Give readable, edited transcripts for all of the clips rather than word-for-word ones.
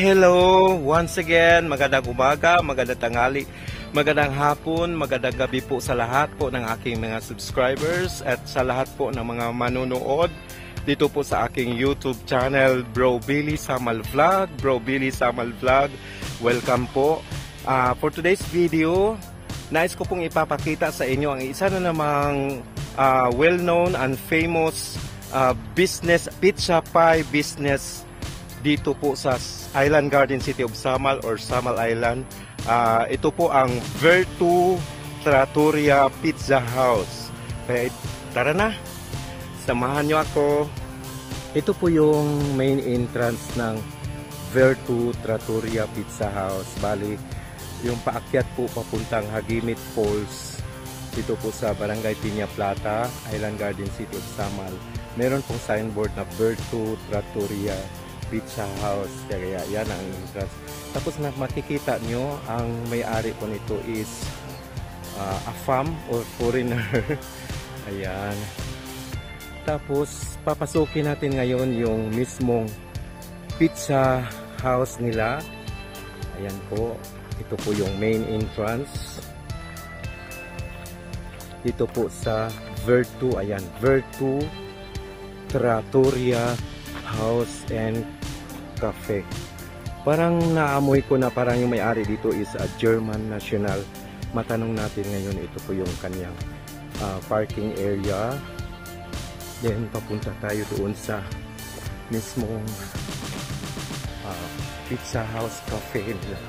Hello! Once again, magandang umaga, magandang tanghali, magandang hapon, magandang gabi po sa lahat po ng aking mga subscribers at sa lahat po ng mga manunood dito po sa aking YouTube channel, Bro Billy Samal Vlog. Bro Billy Samal Vlog, welcome po. For today's video, nais ko pong ipapakita sa inyo ang isa na namang well-known and famous business, pizza pie business dito po sa Island Garden City of Samal or Samal Island. Ito po ang Virtu Trattoria Pizza House. Kaya tara na, samahan nyo ako. Ito po yung main entrance ng Virtu Trattoria Pizza House. Bali, yung paakyat po papuntang Hagimit Falls dito po sa Barangay Piña Plata, Island Garden City of Samal. Meron pong signboard na Virtu Trattoria Pizza House. Kaya yan ang entrance. Tapos na makikita nyo, ang may-ari po nito is a fam or foreigner. Ayan. Tapos papasukin natin ngayon yung mismong pizza house nila. Ayan po. Ito po yung main entrance. Dito po sa Virtu. Ayan. Virtu Trattoria House and Cafe. Parang naamoy ko na parang yung may-ari dito is a German national. Matanong natin ngayon, ito po yung kanyang parking area. Then papunta tayo doon sa mismong pizza house cafe nila,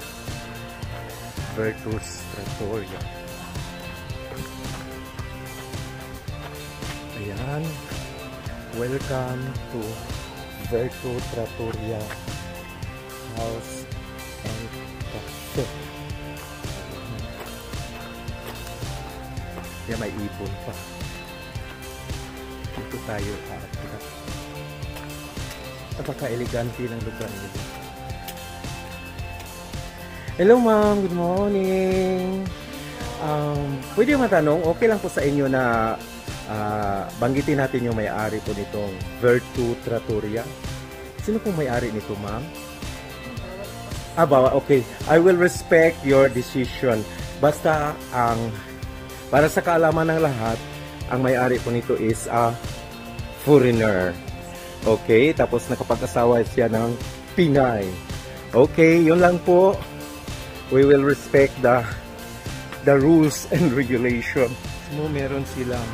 Virtus Trattoria. Ayan. Welcome to Virtu Trattoria House and Cafe. Yan, may ipon pa. Dito tayo aakyat. Napaka-elegante ng lugar nila. Hello ma'am, good morning. Pwede matanong, okay lang po sa inyo na banggitin natin yung may-ari po nitong Virtu Trattoria. Sino pong may-ari nito, ma'am? Okay. I will respect your decision. Basta para sa kaalaman ng lahat, ang may-ari po nito is a foreigner. Okay? Tapos nakapag-asawa siya ng Pinay. Okay, yun lang po. We will respect the rules and regulations. So, meron silang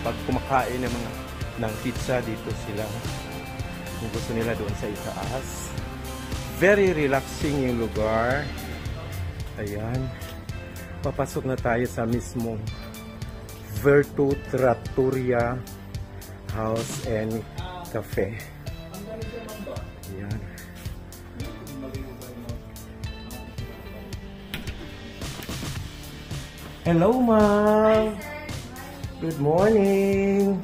pag kumakain ng pizza dito sila, kung gusto nila doon sa itaas. Very relaxing yung lugar. Ayan, papasok na tayo sa mismong Virtu Trattoria House and Cafe. Ayan. Hello ma'am. Good morning.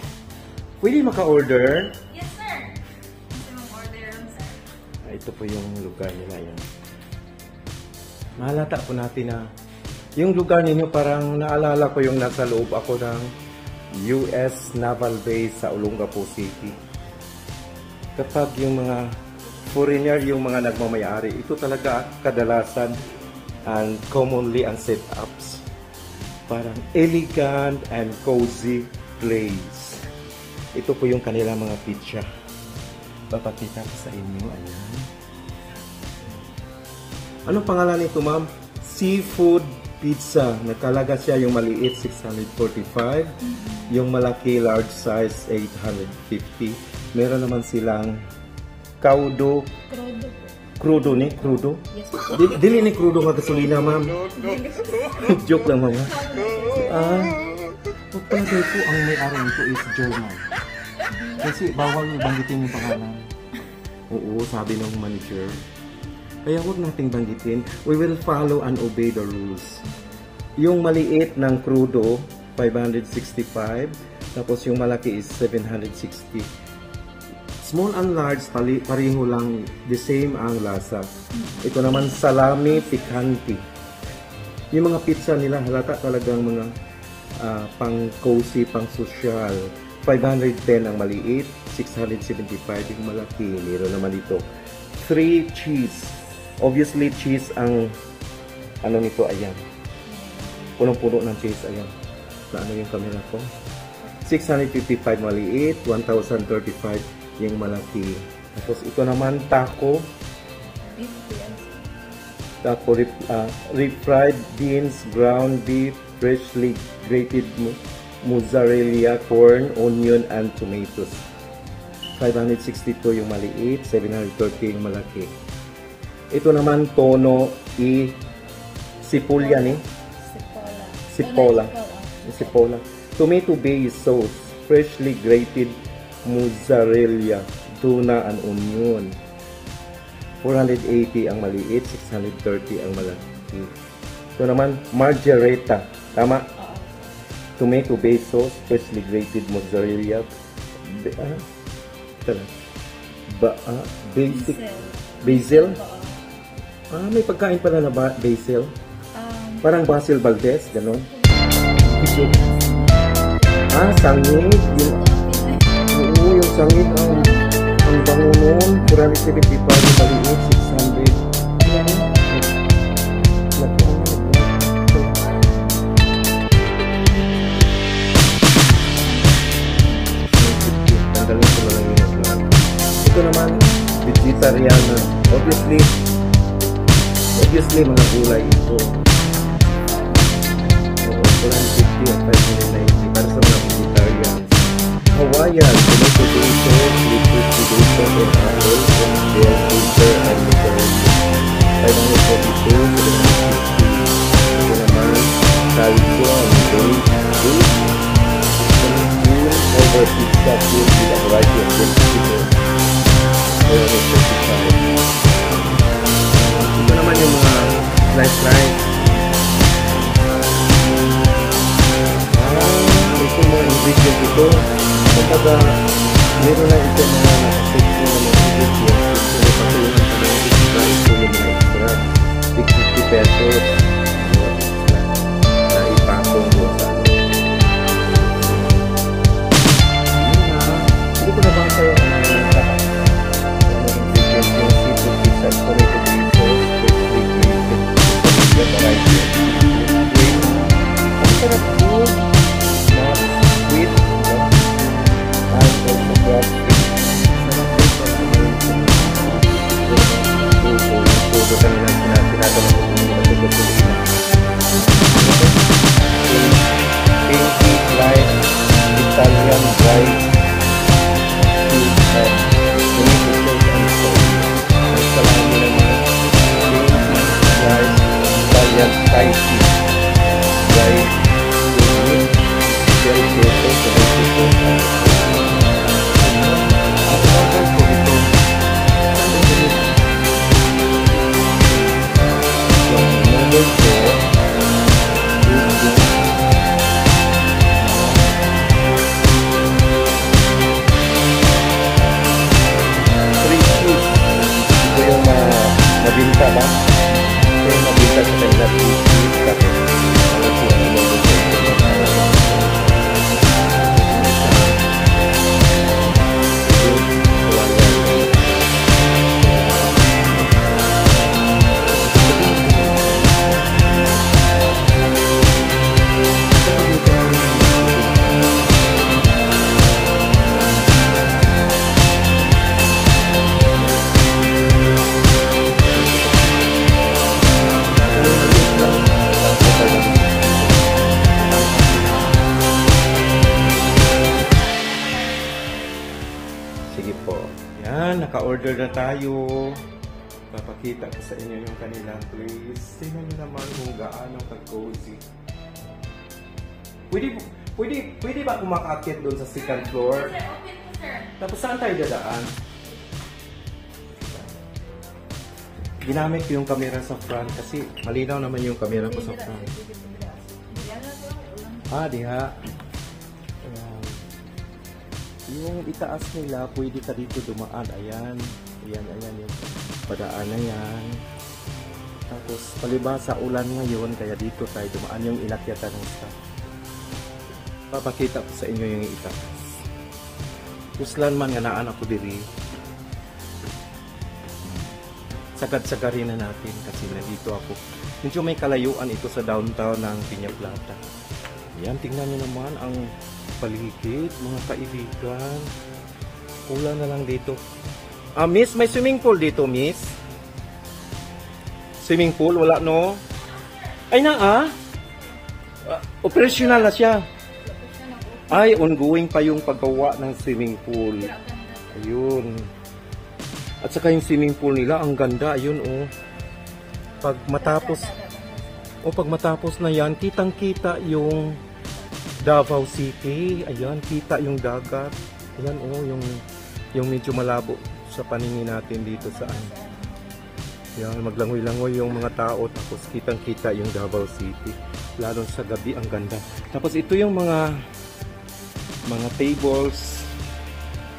Pwede maka-order? Yes, sir. Gusto mong order, sir? Ito po yung lugar nila yan. Mahalata po natin na yung lugar ninyo, parang naalala ko yung nasa loob ako ng US Naval Base sa Olongapo City. Kapag yung mga foreigner, yung mga nagmamayari, ito talaga kadalasan and commonly ang setups. Parang elegant and cozy place. Ito po yung kanilang mga pizza. Papakita ko sa inyo. Ayan. Anong pangalan nito, ma'am? Seafood pizza. Nakalaga siya, yung maliit 645. Yung malaki large size 850. Meron naman silang crudo. Crudo ni? Crudo? Yes, Dili ni crudo nga gasolina, ma'am. Joke lang, ma'am. Pagpalagay po, ang may-ari nito is German. Kasi bawal banggitin yung pangalan. Oo, sabi ng manager. Kaya huwag nating banggitin. We will follow and obey the rules. Yung maliit ng crudo, 565. Tapos yung malaki is 760. Small and large, pareho lang, the same ang lasa. Ito naman, salami picante. Yung mga pizza nila, halata talagang mga pang-cozy, pang-social. 510 ang maliit, 675 yung malaki. Meron naman dito 3 cheese. Obviously, cheese ang ano nito, ayan. Punong-puno ng cheese, ayan. Na ano yung camera ko? 655 maliit, 1035 yung malaki. Tapos ito naman, taco. Taco, refried beans, ground beef, freshly grated mozzarella, corn, onion, and tomatoes. 562 yung maliit, 730 yung malaki. Ito naman, tono i sipulya ni? Sipola. Sipola. Tomato based sauce, freshly grated mozzarella, tuna, and onion. 480 ang maliit, 630 ang malaki. Ito naman, margarita. Tama? Tomato based sauce, freshly grated mozzarella. Basic. Basil? May pagkain pala na basil. Parang Basil Valdez, gano'n. Sangit. Yung sangit ang bango nun. 475 maliit, 600. Ito naman, vegetarian. Obviously mga gulay ito. 450 at 590 para sa mga vegetarian. Hawaiian, tomato based, liquid based, and oil, and bell pepper, and mozzarella. 542, 750. Ito naman, calzone, beef, over pizza filled with a variety of vegetables. 455. Ito naman yung mga slice rice. Ito mga ingredients ito. Kapag meron na ito mga nakasake mo na mga ingredients, ito na patulungan sa mga extra, ito yung mga extra. 650 pesos. Na ipatong doon sa ano. Hindi ko na ba sa'yo ang mga ingredients yung seafood pizza, tomato based sauce, freshly grated, with variety of cream. Ang sarap po. Not sweet, and also crab cake. Sarap po sa mga puso kanila tinatanong ko kung matutuloy na. Pinky rice, Italian rice, tomato sauce and soy. Ang salami naman, pinky rice, Italian spicy rice, very careful to make it work. Number 4 3 cheese. Ito yung mabinta ba? Ito yung mabinta sa kanila 3 cheese. Tapos ano po ang logo sa ito? Sige po. Yan, naka-order na tayo. Papakita ko sa inyo yung kanilang place. Tingnan nyo naman kung gaano ka-cozy. Pwede ba kumakakit doon sa second floor? Sir, open po, sir. Tapos saan tayo dadaan? Ginamit ko yung camera sa front kasi malinaw naman yung camera ko sa front. Diha. Ayan. Yung itaas nila, pwede ka dito dumaan. Ayan. Ayan yung padaan na yan. Tapos, palibasa ulan ngayon, kaya dito tayo dumaan yung inakyatan ng staff. Papakita ko sa inyo yung itaas. Kuslan man nga naan ako diri. sagad-sagarin na natin kasi nandito ako. Medyo may kalayuan ito sa downtown ng Piña Plata. Ayan, tingnan nyo naman ang paligid, mga kaibigan. Ulan na lang dito. Miss, may swimming pool dito, miss? Swimming pool? Wala, no? Ay, operational na siya. Ay, ongoing pa yung paggawa ng swimming pool. Ayun. At saka yung swimming pool nila, ang ganda. Ayun, oh. Pag matapos na yan, kitang-kita yung Davao City. Ayan, kita yung dagat. Ayan, oh, yung medyo malabo sa paningin natin dito sa Ayan, maglangoy-langoy yung mga tao. Tapos kitang-kita yung Davao City. Lalo sa gabi, ang ganda. Tapos ito yung mga tables.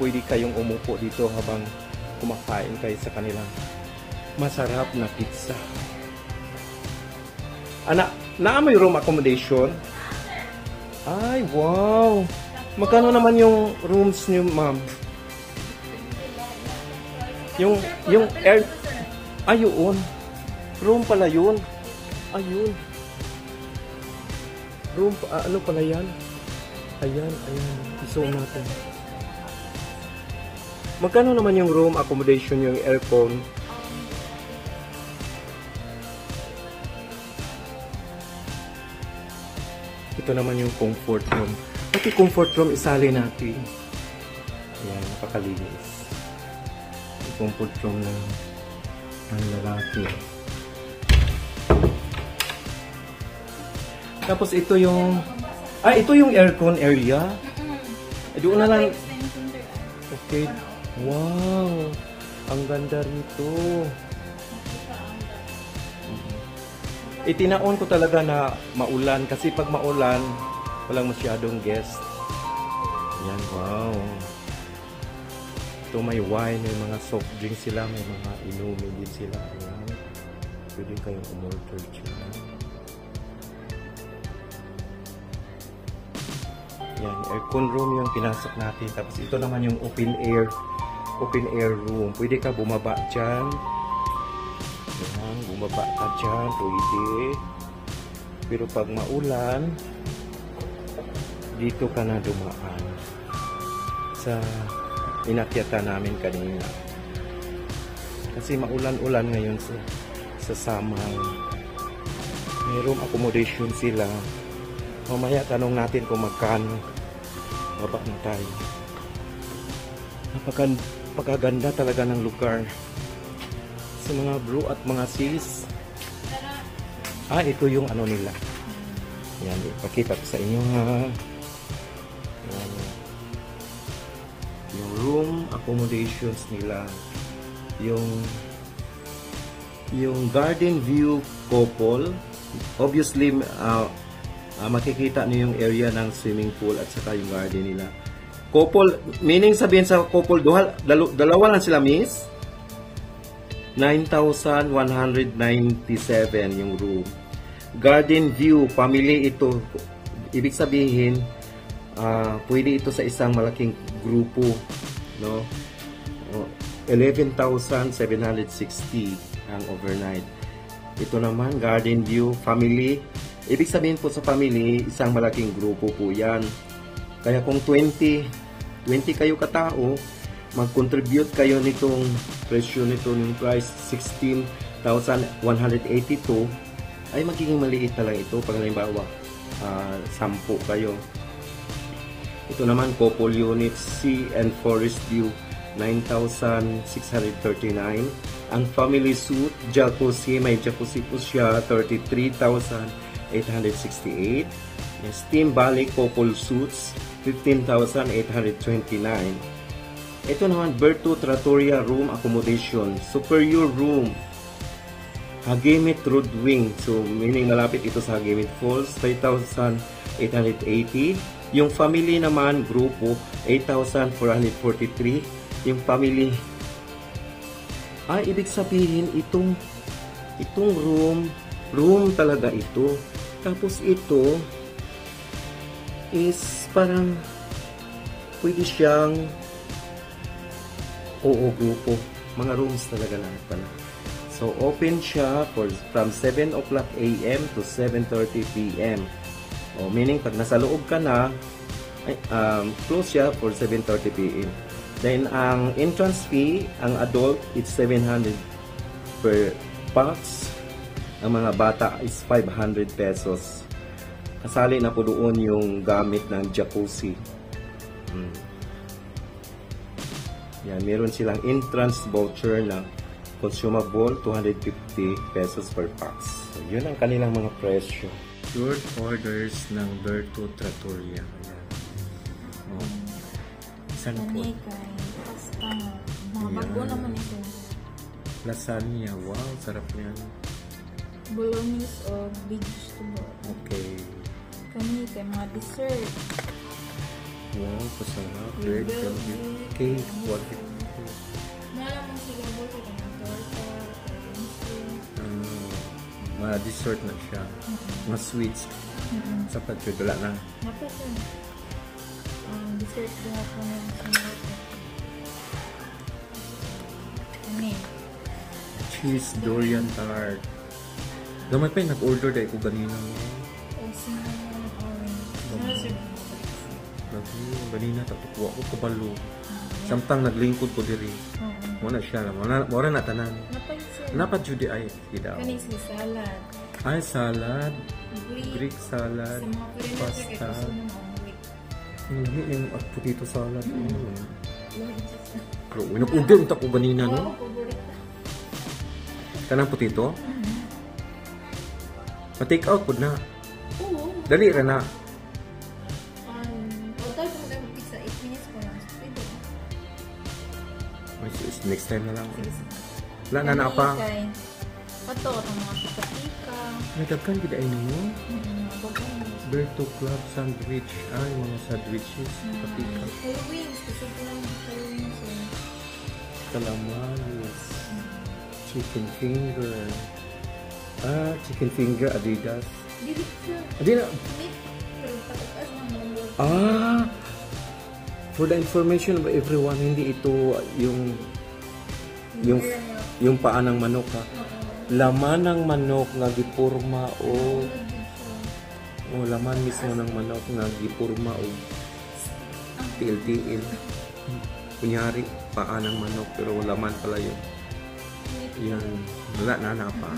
Pwede kayong umupo dito habang kumakain kayo sa kanilang masarap na pizza. May room accommodation? Ay, wow! Magkano naman yung rooms niyo, ma'am? Yung air... Ayun. Room pala yun. Ayun. Room, ano pala yan? Ayan. I-zoom natin. Magkano naman yung room accommodation, yung aircon? Ito naman yung comfort room. Pati comfort room, isali natin. Ayan, napakalinis. Yung comfort room ng lalaki. Tapos ito yung... ito yung aircon area. Doon na lang... Okay. Wow! Ang ganda rito. Itinaon ko talaga na maulan kasi pag maulan, walang masyadong guest. Yan, wow. Ito may wine, may mga soft drinks sila, may mga inumin din sila. Ayan. Pwede kayong umorder dyan. Yan, aircon room yung pinasok natin. Tapos ito naman yung open air room. Pwede ka bumaba dyan. Yan, bumaba ka dyan. Pwede. Pero pag maulan, dito ka na dumaan. Sa inakyatan namin kanina. Kasi maulan-ulan ngayon sa summer. May room accommodation sila. Mamaya tanong natin kung magkano. Baba na tayo. Napakaganda talaga ng lugar. Sa mga bro at mga sis. Ito yung ano nila. Yan, ipakita ko sa inyo ha. Yan. Yung room accommodations nila. Yung garden view couple. Obviously, makikita niyo yung area ng swimming pool at saka yung garden nila. Couple, meaning sabihin sa couple, dalawa lang sila, miss? 9,197 yung room. Garden view, family ito. Ibig sabihin, pwede ito sa isang malaking grupo. No? 11,760 ang overnight. Ito naman, garden view, family. Ibig sabihin po sa family, isang malaking grupo po yan. Kaya kung 20 kayo katao, mag-contribute kayo nitong presyo nito ng price 16,182 ay magiging maliit na lang ito pag halimbawa 10 kayo. Ito naman couple units sea and forest view 9,639. Ang family suite jacuzzi, may jacuzzi po siya 33,868. Steam Valley couple suites 15,829. Ito naman Berto Trattoria room accommodation superior room Hagemit Road Wing, so meaning malapit ito sa Hagemit Falls, 5,880. Yung family naman grupo 8,443. Yung family ibig sabihin itong room talaga ito. Tapos ito is parang pwede siyang grupo. Mga rooms talaga lahat pala. So open siya from 7 o'clock a.m. to 7:30 p.m. Meaning pag nasa loob ka na, close siya for 7:30 p.m. Then ang entrance fee, ang adult it's 700 per box. Ang mga bata is 500 pesos. Kasali na po doon yung gamit ng jacuzzi. Yan, meron silang entrance voucher na consumable 250 pesos per box. So, yun ang kanilang mga presyo. Short orders ng Berto Trattoria. Ayan. Isa na po. Kay pasta. Mga bago naman ito. Lasagna. Wow, sarap yan. Bolognese o big vegetable. Okay. Kami kay mga dessert. Wow, pasarap. Red velvet cake. What? Nalang mo sila po sa kanyang torta, Mga dessert na siya. Mga sweets. Sapat yun. Wala na. Napasa. Dessert din ako na sinunod. Ano Cheese durian tart. Gamay pa yung nag-order dahil ko ganina. o cinnamon orange. Lagi, ganina tatukwa ko kabalo. Samtang naglingkod ko diri. Muna siya. Muna na tanan. Napay siya. Napat judi ay. Tidak. Kani sila salad. Ay, salad. Greek. Greek salad. Sa mga Korean na siya kay Pasta. gusto ng omelet. Ang lami yung potato salad. Lord, Pero winag-order unta ko ganina, wow, no? paborito. Kanang potato? Pa-take out po na. Oo. Dali ra na. Total kung tayo mag-pizza, 8 minutes pa lang. Pwede. Ay, next time na lang. Sige, sige. Wala na na pa. Pato, itong mga pika-pika. Nagdagkan gid ay ninyo. Bagoong. Berto Club sandwich. Ay, mga sandwiches. Patika. Full wings. Kasi ito lang yung full wings. Calamares. Chicken finger. Chicken finger Adidas. Dili siya. Adina. Meat. Pero patakas ng mundo. For the information of everyone, hindi ito yung paa ng manok ha. Laman ng manok nga gipurma o laman mismo ng manok nga gipurma o tiil-tiil. Kunyari, paa ng manok pero laman pala yun. Yan, wala na pa.